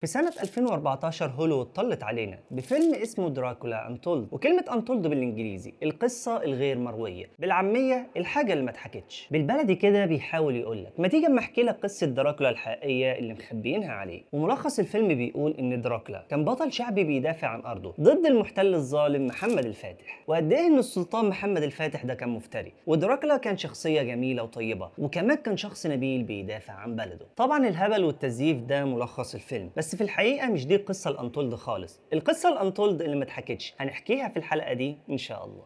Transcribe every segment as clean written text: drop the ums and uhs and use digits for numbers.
في سنة 2014 هوليوود طلت علينا بفيلم اسمه دراكولا أنتولد، وكلمة أنتولد بالإنجليزي القصة الغير مروية، بالعامية الحاجة اللي ما اتحكتش. بالبلدي كده بيحاول يقولك ما تيجي اما احكي لك قصة دراكولا الحقيقية اللي مخبيينها عليه. وملخص الفيلم بيقول إن دراكولا كان بطل شعبي بيدافع عن أرضه ضد المحتل الظالم محمد الفاتح، وقد إيه إن السلطان محمد الفاتح ده كان مفتري، ودراكولا كان شخصية جميلة وطيبة، وكمان كان شخص نبيل بيدافع عن بلده. طبعا الهبل والتزييف ده ملخص الفيلم، بس في الحقيقة مش دي القصة الأنتولد خالص. القصة الأنتولد اللي ما اتحكتش هنحكيها في الحلقة دي إن شاء الله.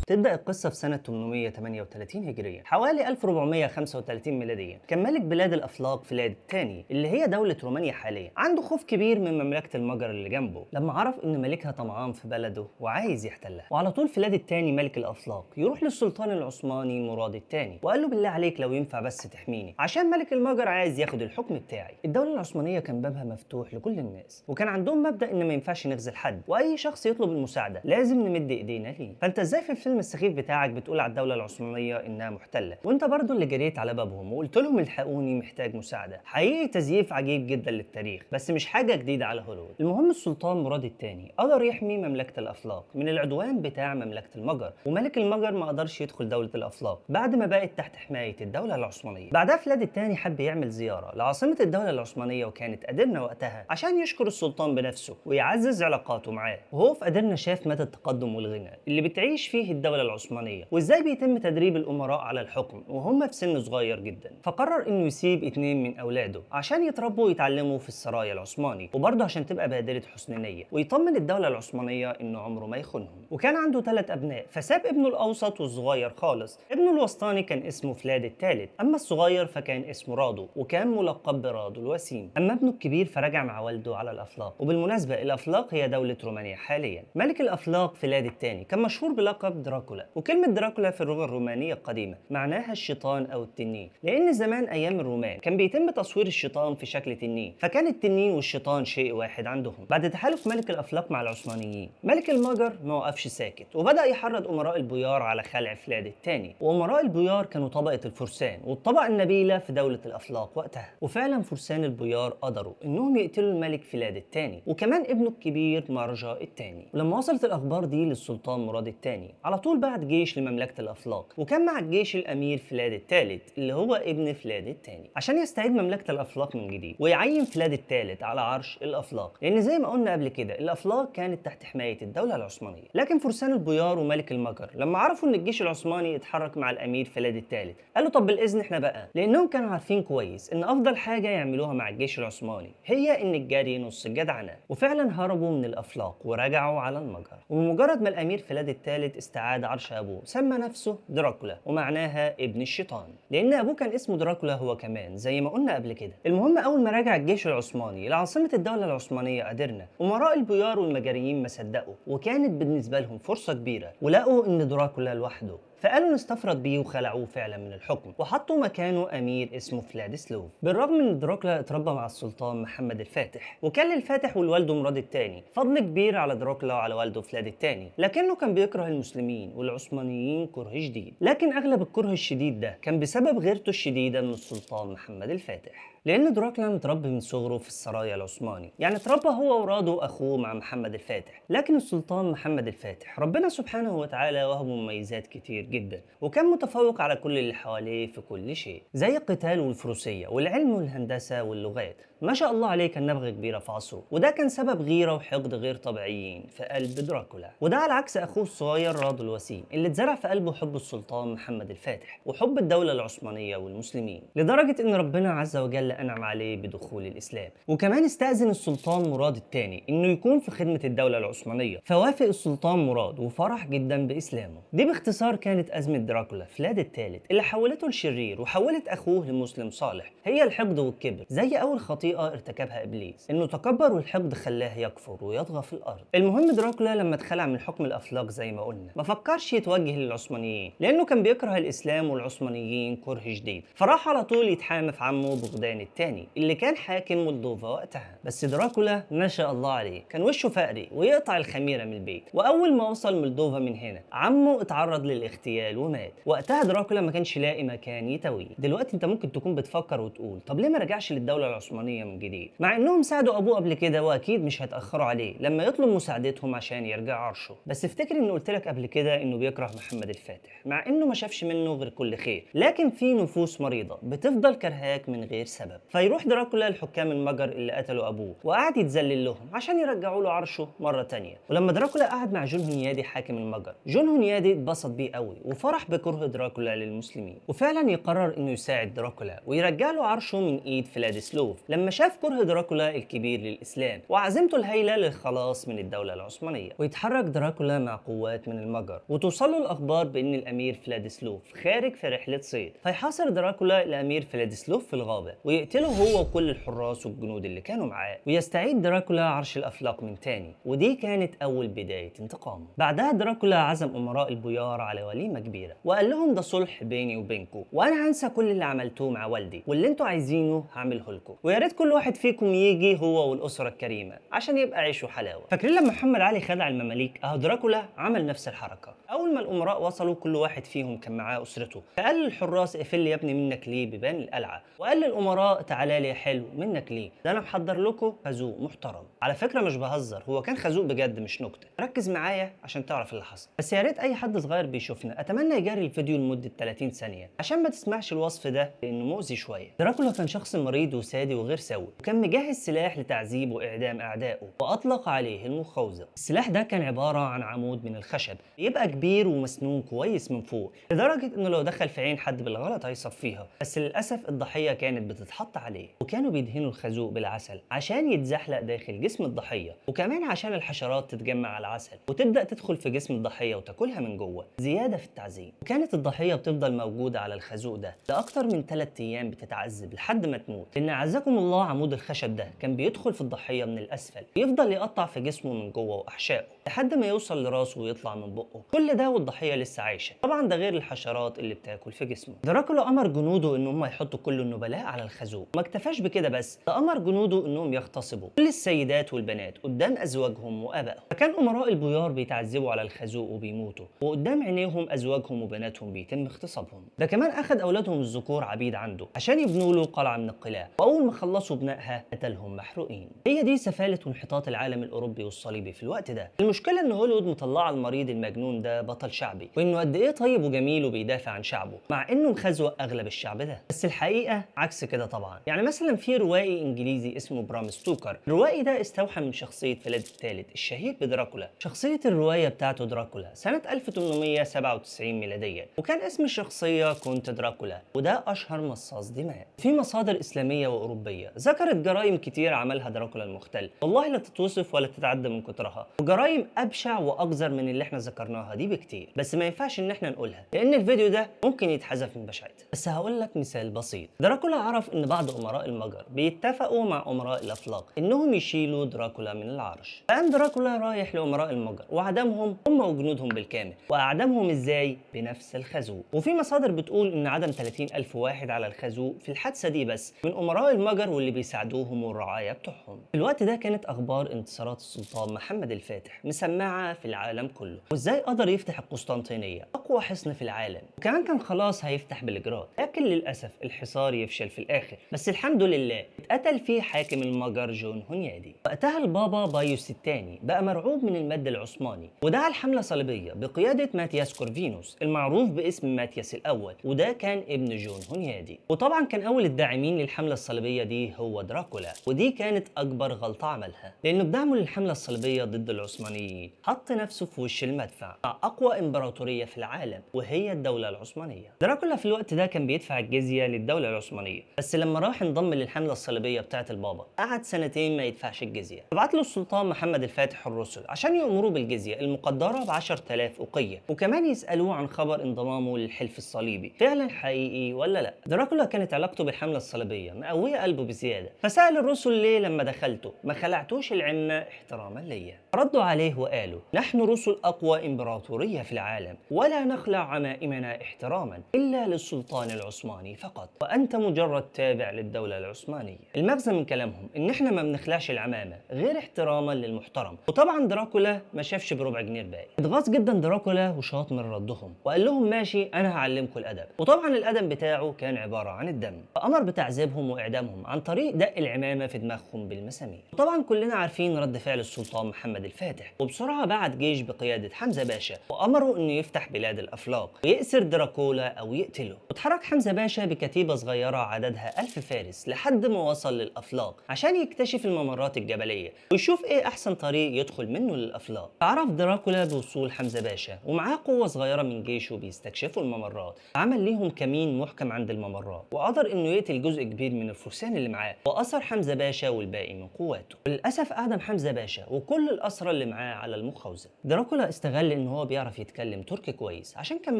تبدأ القصة في سنة 838 هجريا، حوالي 1435 ميلاديا. كان ملك بلاد الأفلاق فلاد الثاني اللي هي دولة رومانيا حاليا عنده خوف كبير من مملكة المجر اللي جنبه لما عرف إن ملكها طمعان في بلده وعايز يحتلها. وعلى طول فلاد الثاني ملك الأفلاق يروح للسلطان العثماني مراد الثاني وقال له بالله عليك لو ينفع بس تحميني عشان ملك المجر عايز ياخد الحكم بتاعي. الدولة العثمانية كان بابها مفتوح لكل الناس، وكان عندهم مبدأ إن ما ينفعش نخذل حد، وأي شخص يطلب المساعدة لازم نمد إيدينا ليه. فأنت إزاي في الفيلم السخيف بتاعك بتقول على الدولة العثمانية إنها محتلة وأنت برضو اللي جريت على بابهم وقلت لهم الحقوني محتاج مساعدة؟ حقيقي تزييف عجيب جدا للتاريخ، بس مش حاجة جديدة على هوليوود. المهم السلطان مراد الثاني قدر يحمي مملكة الأفلاق من العدوان بتاع مملكة المجر، وملك المجر ما قدرش يدخل دولة الأفلاق بعد ما بقت تحت حماية الدولة العثمانية. بعدها فلاد الثاني حب يعمل زيارة لعاصمة الدولة العثمانية وكانت أدرنا وقتها عشان يشكر السلطان بنفسه ويعزز علاقاته معاه. وهو في أدرنا شاف مدى التقدم والغنى اللي بتعيش فيه الدولة العثمانية وازاي بيتم تدريب الامراء على الحكم وهم في سن صغير جدا. فقرر انه يسيب 2 من اولاده عشان يتربوا ويتعلموا في السرايا العثماني، وبرضه عشان تبقى بادرة حسن نية ويطمن الدولة العثمانية انه عمره ما يخونهم. وكان عنده 3 ابناء، فساب ابنه الاوسط والصغير خالص. ابنه الوسطاني كان اسمه فلاد الثالث، اما الصغير فكان اسمه رادو وكان ملقب برادو الوسيم. اما ابنه الكبير فرجع مع والده على الافلاق. وبالمناسبة الافلاق هي دولة رومانيا حاليا. ملك الافلاق فلاد الثاني كان مشهور بلقب دراكولا، وكلمة دراكولا في اللغة الرومانية القديمة معناها الشيطان أو التنين، لأن زمان أيام الرومان كان بيتم تصوير الشيطان في شكل تنين، فكان التنين والشيطان شيء واحد عندهم. بعد تحالف ملك الأفلاق مع العثمانيين، ملك المجر ما وقفش ساكت وبدأ يحرض أمراء البويار على خلع فلاد الثاني. وأمراء البويار كانوا طبقة الفرسان والطبقة النبيلة في دولة الأفلاق وقتها. وفعلا فرسان البويار قدروا إنهم يقتلوا الملك فلاد الثاني وكمان ابنه الكبير مارجا الثاني. ولما وصلت الأخبار دي للسلطان مراد الثاني على طول بعت جيش لمملكة الأفلاق، وكان مع الجيش الأمير فلاد الثالث اللي هو ابن فلاد الثاني عشان يستعيد مملكة الأفلاق من جديد ويعين فلاد الثالث على عرش الأفلاق، لأن زي ما قلنا قبل كده الأفلاق كانت تحت حماية الدولة العثمانية. لكن فرسان البويار وملك المجر لما عرفوا إن الجيش العثماني اتحرك مع الأمير فلاد الثالث قالوا طب بالإذن إحنا بقى، لأنهم كانوا عارفين كويس إن أفضل حاجة يعملوها مع الجيش العثماني هي إن الجري نص الجدعنة. وفعلا هربوا من الأفلاق ورجعوا على المجر. وبمجرد ما الأمير فلاد الثالث استعاد عرش أبوه سمى نفسه دراكولا، ومعناها ابن الشيطان، لان ابوه كان اسمه دراكولا هو كمان زي ما قلنا قبل كده. المهم اول ما رجع الجيش العثماني لعاصمه الدوله العثمانيه ادرنا، امراء البويار والمجريين ما صدقوا، وكانت بالنسبه لهم فرصه كبيره، ولقوا ان دراكولا لوحده فقالوا نستفرد بيه وخلعوه فعلا من الحكم وحطوا مكانه امير اسمه فلادسلوف. بالرغم من ان دراكولا اتربى مع السلطان محمد الفاتح، وكان للفاتح ولوالده مراد الثاني فضل كبير على دراكولا وعلى والده فلاد الثاني، لكنه كان بيكره المسلمين والعثمانيين كره شديد. لكن اغلب الكره الشديد ده كان بسبب غيرته الشديده من السلطان محمد الفاتح، لان دراكولا متربي من صغره في السرايا العثماني، يعني اتربى هو ورادو واخوه مع محمد الفاتح. لكن السلطان محمد الفاتح ربنا سبحانه وتعالى وهبه مميزات كتير جدا، وكان متفوق على كل اللي حواليه في كل شيء، زي القتال والفروسيه والعلم والهندسه واللغات. ما شاء الله عليه كان نبغه كبيره في عصره، وده كان سبب غيره وحقد غير طبيعيين في قلب دراكولا. وده على عكس اخوه الصغير رادو الوسيم اللي اتزرع في قلبه حب السلطان محمد الفاتح وحب الدوله العثمانيه والمسلمين، لدرجه ان ربنا عز وجل انعم عليه بدخول الاسلام. وكمان استاذن السلطان مراد الثاني انه يكون في خدمه الدوله العثمانيه، فوافق السلطان مراد وفرح جدا باسلامه. دي باختصار كانت ازمه دراكولا فلاد الثالث اللي حولته لشرير وحولت اخوه لمسلم صالح، هي الحقد والكبر، زي اول خطيئه ارتكبها ابليس انه تكبر والحقد خلاه يكفر ويطغى في الارض. المهم دراكولا لما اتخلع من حكم الافلاق زي ما قلنا ما فكرش يتوجه للعثمانيين، لانه كان بيكره الاسلام والعثمانيين كره شديد، فراح على طول يتحامى في عمه بغداد يوهان الثاني اللي كان حاكم مولدوفا وقتها. بس دراكولا ما شاء الله عليه كان وشه فقري ويقطع الخميره من البيت، واول ما وصل مولدوفا من هنا عمه اتعرض للاغتيال ومات. وقتها دراكولا ما كانش لاقي مكان يتويه. دلوقتي انت ممكن تكون بتفكر وتقول طب ليه ما رجعش للدوله العثمانيه من جديد، مع انهم ساعدوا ابوه قبل كده واكيد مش هيتاخروا عليه لما يطلب مساعدتهم عشان يرجع عرشه. بس افتكر اني قلت لك قبل كده انه بيكره محمد الفاتح مع انه ما شافش منه غير كل خير، لكن في نفوس مريضه بتفضل كرهاك من غير سبب. فيروح دراكولا لحكام المجر اللي قتلوا ابوه وقعد يتذلل لهم عشان يرجعوا له عرشه مره تانية. ولما دراكولا قعد مع جون هنيادي حاكم المجر، جون هنيادي اتبسط بيه قوي وفرح بكره دراكولا للمسلمين، وفعلا يقرر انه يساعد دراكولا ويرجع له عرشه من ايد فلاديسلوف لما شاف كره دراكولا الكبير للاسلام وعزيمته الهائله للخلاص من الدوله العثمانيه. ويتحرك دراكولا مع قوات من المجر وتوصل له الاخبار بان الامير فلاديسلوف خارج في رحله صيد، فيحاصر دراكولا الامير فلاديسلوف في الغابه ويقتله هو وكل الحراس والجنود اللي كانوا معاه، ويستعيد دراكولا عرش الافلاق من تاني. ودي كانت اول بدايه انتقامه. بعدها دراكولا عزم امراء البيار على وليمه كبيره وقال لهم ده صلح بيني وبينكم، وانا هنسى كل اللي عملتوه مع والدي واللي انتوا عايزينه هعمله لكم، ويا ريت كل واحد فيكم يجي هو والاسره الكريمه عشان يبقى عيش وحلاوه. فاكرين لما محمد علي خدع المماليك؟ اهو دراكولا عمل نفس الحركه. اول ما الامراء وصلوا كل واحد فيهم كان معاه اسرته، فقال للحراس اقفل لي يا ابني منك ليه بيبان القلعه، وقال للامراء تعالى لي يا حلو منك ليه، ده انا محضر لكم خازوق محترم. على فكره مش بهزر، هو كان خازوق بجد مش نكته. ركز معايا عشان تعرف اللي حصل. بس يا ريت اي حد صغير بيشوفنا اتمنى يجاري الفيديو لمده 30 ثانيه عشان ما تسمعش الوصف ده لانه مؤذي شويه. دراكولا كان شخص مريض وسادي وغير سوي، وكان مجهز سلاح لتعذيب واعدام اعدائه واطلق عليه المخوذه. السلاح ده كان عباره عن عمود من الخشب يبقى كبير ومسنون كويس من فوق لدرجه انه لو دخل في عين حد بالغلط هيصفيها، بس للاسف الضحيه كانت بتتحط عليه. وكانوا بيدهنوا الخازوق بالعسل عشان يتزحلق داخل جسم الضحيه، وكمان عشان الحشرات تتجمع على العسل وتبدا تدخل في جسم الضحيه وتاكلها من جوه زياده في التعذيب. وكانت الضحيه بتفضل موجوده على الخازوق ده لاكتر من 3 ايام بتتعذب لحد ما تموت، لان عزكم الله عمود الخشب ده كان بيدخل في الضحيه من الاسفل ويفضل يقطع في جسمه من جوه واحشائه لحد ما يوصل لراسه ويطلع من بقه، كل ده والضحيه لسه عايشه. طبعا ده غير الحشرات اللي بتاكل في جسمه. دراكولا امر جنوده ان هم يحطوا كل النبلاء على الخازوق، ما اكتفاش بكده بس، ده امر جنوده انهم يغتصبوا كل السيدات والبنات قدام ازواجهم وابائهم. فكان امراء البيار بيتعذبوا على الخازوق وبيموتوا، وقدام عينيهم ازواجهم وبناتهم بيتم اغتصابهم. ده كمان اخذ اولادهم الذكور عبيد عنده عشان يبنوا له قلعه من القلاع، واول ما خلصوا بنائها قتلهم محروقين. هي دي سفاله وانحطاط العالم الاوروبي والصليبي في الوقت ده. المشكله ان هوليوود مطلعه المريض المجنون ده بطل شعبي، وانه قد ايه طيب وجميل وبيدافع عن شعبه مع انه مخزوق اغلب الشعب ده. بس الحقيقه عكس كده طبعا. يعني مثلا في روائي انجليزي اسمه برام ستوكر، الروائي ده استوحى من شخصيه فلاد الثالث الشهير بدراكولا. شخصيه الروايه بتاعته دراكولا سنه 1897 ميلاديا، وكان اسم الشخصيه كونت دراكولا، وده اشهر مصاص دماء. في مصادر اسلاميه واوروبيه ذكرت جرائم كتير عملها دراكولا المختل، والله لا تتوصف ولا تتعدى من كترها، وجرائم ابشع واقذر من اللي احنا ذكرناها دي بكتير، بس ما ينفعش ان احنا نقولها لان الفيديو ده ممكن يتحذف من بشاعتها. بس هقول لك مثال بسيط. دراكولا عرف ان بعض امراء المجر بيتفقوا مع امراء الافلاق انهم يشيلوا دراكولا من العرش، فقام دراكولا رايح لامراء المجر وعدمهم هم وجنودهم بالكامل. واعدمهم ازاي؟ بنفس الخازوق. وفي مصادر بتقول ان عدم 30,000 واحد على الخازوق في الحادثه دي بس من امراء المجر واللي بيساعدوهم والرعايا بتوعهم. في الوقت ده كانت اخبار انتصارات السلطان محمد الفاتح مسمعه في العالم كله، وازاي قدر يفتح القسطنطينيه اقوى حصن في العالم، وكمان كان خلاص هيفتح بلجراد، لكن للاسف الحصار يفشل في الاخر. بس الحمد لله اتقتل فيه حاكم المجر جون هنيادي. وقتها البابا بايوس الثاني بقى مرعوب من المد العثماني ودعا الحمله صليبيه بقياده ماتياس كورفينوس المعروف باسم ماتياس الاول، وده كان ابن جون هنيادي. وطبعا كان اول الداعمين للحمله الصليبيه دي هو دراكولا، ودي كانت اكبر غلطه عملها، لانه بدعمه للحمله الصليبيه ضد العثمانيين حط نفسه في وش المدفع مع اقوى امبراطوريه في العالم وهي الدوله العثمانيه. دراكولا في الوقت ده كان بيدفع الجزيه للدوله العثمانيه، بس لما راح انضم للحمله الصليبيه بتاعه البابا قعد سنتين ما يدفعش الجزيه. فبعت له السلطان محمد الفاتح الرسل عشان يأمروه بالجزيه المقدره ب 10,000 أوقية، وكمان يسالوه عن خبر انضمامه للحلف الصليبي فعلا حقيقي ولا لا. دراكولا كانت علاقته بالحمله الصليبيه مقويه قلبه بزياده، فسال الرسل ليه لما دخلته ما خلعتوش العمه احتراما ليا. ردوا عليه وقالوا نحن رسل اقوى امبراطوريه في العالم ولا نخلع عمائمنا احتراما الا للسلطان العثماني فقط، وانت مجرد تاج تابع للدولة العثمانية. المغزى من كلامهم ان احنا ما بنخلعش العمامة غير احتراما للمحترم. وطبعا دراكولا ما شافش بربع جنيه الباقي. اتغاظ جدا دراكولا وشاط من ردهم وقال لهم ماشي انا هعلمكم الادب. وطبعا الادب بتاعه كان عبارة عن الدم، فامر بتعذيبهم واعدامهم عن طريق دق العمامة في دماغهم بالمسامير. وطبعا كلنا عارفين رد فعل السلطان محمد الفاتح، وبسرعة بعت جيش بقيادة حمزة باشا وامره انه يفتح بلاد الافلاق ويأسر دراكولا او يقتله. واتحرك حمزة باشا بكتيبة صغيرة عددها 1000 فارس لحد ما وصل للافلاق عشان يكتشف الممرات الجبلية ويشوف ايه احسن طريق يدخل منه للافلاق. فعرف دراكولا بوصول حمزة باشا ومعاه قوة صغيرة من جيشه بيستكشفوا الممرات. عمل ليهم كمين محكم عند الممرات وقدر انه يقتل جزء كبير من الفرسان اللي معاه وأسر حمزة باشا والباقي من قواته. وللأسف أعدم حمزة باشا وكل الأسرى اللي معاه على المخاوزة. دراكولا استغل ان هو بيعرف يتكلم تركي كويس عشان كان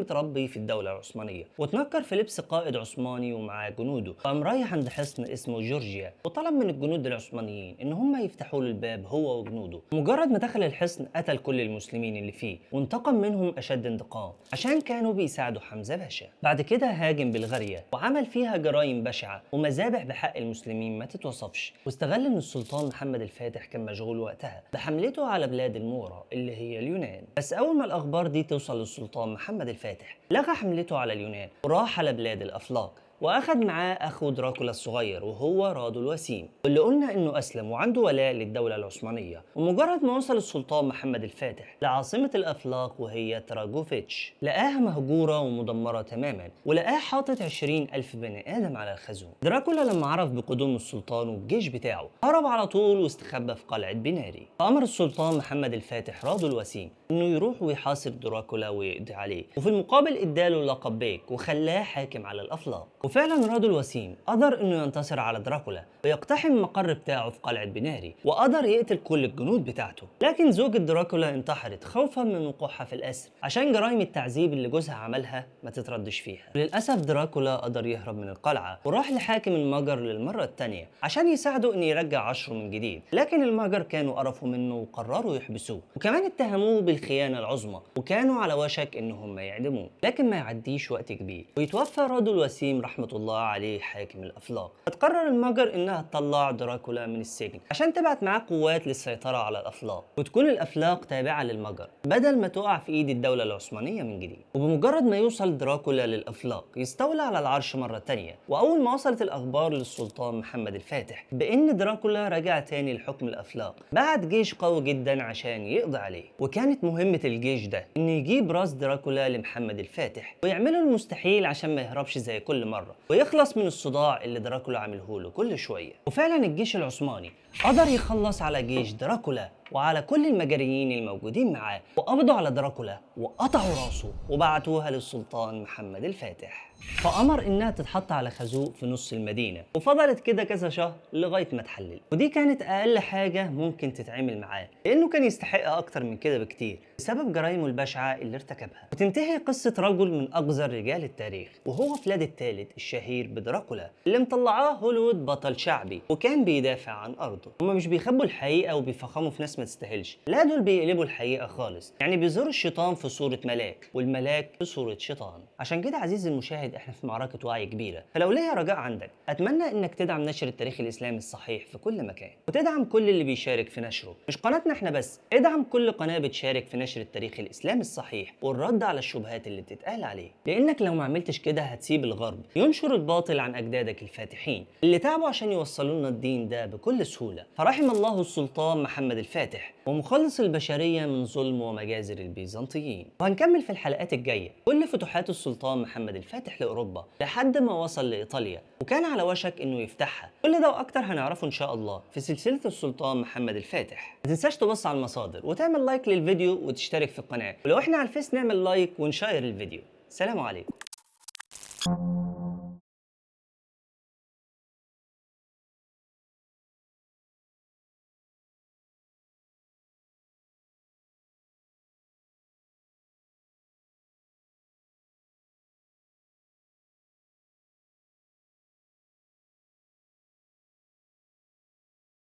متربي في الدولة العثمانية، وتنكر في لبس قائد عثماني ومعاه جنوده، وقام رايح عند حصن اسمه جورجيا وطلب من الجنود العثمانيين ان هم يفتحوا له الباب هو وجنوده. مجرد ما دخل الحصن قتل كل المسلمين اللي فيه وانتقم منهم اشد انتقام عشان كانوا بيساعدوا حمزة باشا. بعد كده هاجم بلغاريا وعمل فيها جرائم بشعة ومذابح بحق المسلمين ما تتوصفش. واستغل ان السلطان محمد الفاتح كان مشغول وقتها بحملته على بلاد المورا اللي هي اليونان. بس اول ما الاخبار دي توصل للسلطان محمد الفاتح لغى حملته على اليونان وراح على بلاد الافلاق، واخد معاه اخو دراكولا الصغير وهو رادو الوسيم، واللي قلنا انه اسلم وعنده ولاء للدوله العثمانيه. ومجرد ما وصل السلطان محمد الفاتح لعاصمه الافلاق وهي تراجوفيتش لقاها مهجوره ومدمره تماما، ولقاه حاطط 20,000 بني ادم على الخزون. دراكولا لما عرف بقدوم السلطان والجيش بتاعه هرب على طول واستخبى في قلعه بيناري. فامر السلطان محمد الفاتح رادو الوسيم انه يروح ويحاصر دراكولا ويقضي عليه، وفي المقابل اداله لقب بيك وخلاه حاكم على الافلاق. وفعلا رادو الوسيم قدر انه ينتصر على دراكولا ويقتحم المقر بتاعه في قلعة بيناري، وقدر يقتل كل الجنود بتاعته. لكن زوجة دراكولا انتحرت خوفا من وقوعها في الاسر عشان جرائم التعذيب اللي جوزها عملها ما تتردش فيها. للاسف دراكولا قدر يهرب من القلعة وراح لحاكم المجر للمرة الثانية عشان يساعده انه يرجع عشره من جديد، لكن المجر كانوا قرفوا منه وقرروا يحبسوه، وكمان اتهموه بالخيانة العظمى وكانوا على وشك انهم يعدموه. لكن ما يعديش وقت كبير ويتوفى رادو الوسيم رحمة الله عليه حاكم الافلاق. فتقرر المجر انها تطلع دراكولا من السجن عشان تبعت معاه قوات للسيطرة على الافلاق وتكون الافلاق تابعة للمجر بدل ما تقع في ايد الدولة العثمانية من جديد. وبمجرد ما يوصل دراكولا للافلاق يستولى على العرش مرة تانية. واول ما وصلت الاخبار للسلطان محمد الفاتح بان دراكولا رجع تاني لحكم الافلاق بعت جيش قوي جدا عشان يقضي عليه. وكانت مهمة الجيش ده ان يجيب راس دراكولا لمحمد الفاتح ويعملوا المستحيل عشان ما يهربش زي كل مرة ويخلص من الصداع اللي دراكولا عامله له كل شويه. وفعلا الجيش العثماني قدر يخلص على جيش دراكولا وعلى كل المجريين الموجودين معاه، وقبضوا على دراكولا وقطعوا راسه وبعتوها للسلطان محمد الفاتح. فأمر إنها تتحط على خازوق في نص المدينة، وفضلت كده كذا شهر لغاية ما اتحلل. ودي كانت أقل حاجة ممكن تتعمل معاه لأنه كان يستحق أكتر من كده بكتير بسبب جرايمه البشعة اللي ارتكبها. وتنتهي قصة رجل من أقذر رجال التاريخ وهو فلاد الثالث الشهير بدراكولا اللي مطلعاه هوليوود بطل شعبي وكان بيدافع عن أرضه. هما مش بيخبوا الحقيقة وبيفخموا في ناس ما تستاهلش، لا دول بيقلبوا الحقيقة خالص، يعني بيظهروا الشيطان في صورة ملاك والملاك في صورة شيطان. عشان كده عزيزي المشاهد احنا في معركة وعي كبيرة، فلو ليا رجاء عندك اتمنى انك تدعم نشر التاريخ الاسلامي الصحيح في كل مكان، وتدعم كل اللي بيشارك في نشره، مش قناتنا احنا بس، ادعم كل قناة بتشارك في نشر التاريخ الاسلامي الصحيح والرد على الشبهات اللي بتتقال عليه، لانك لو ما عملتش كده هتسيب الغرب ينشر الباطل عن اجدادك الفاتحين اللي تعبوا عشان يوصلوا لنا الدين ده بكل سهولة. فرحم الله السلطان محمد الفاتح ومخلص البشرية من ظلم ومجازر البيزنطيين. وهنكمل في الحلقات الجاية كل فتوحات السلطان محمد الفاتح لأوروبا لحد ما وصل لإيطاليا وكان على وشك إنه يفتحها. كل ده وأكتر هنعرفه إن شاء الله في سلسلة السلطان محمد الفاتح. ما تنساش تبص على المصادر وتعمل لايك للفيديو وتشترك في القناة، ولو إحنا على الفيس نعمل لايك ونشير الفيديو. سلام عليكم.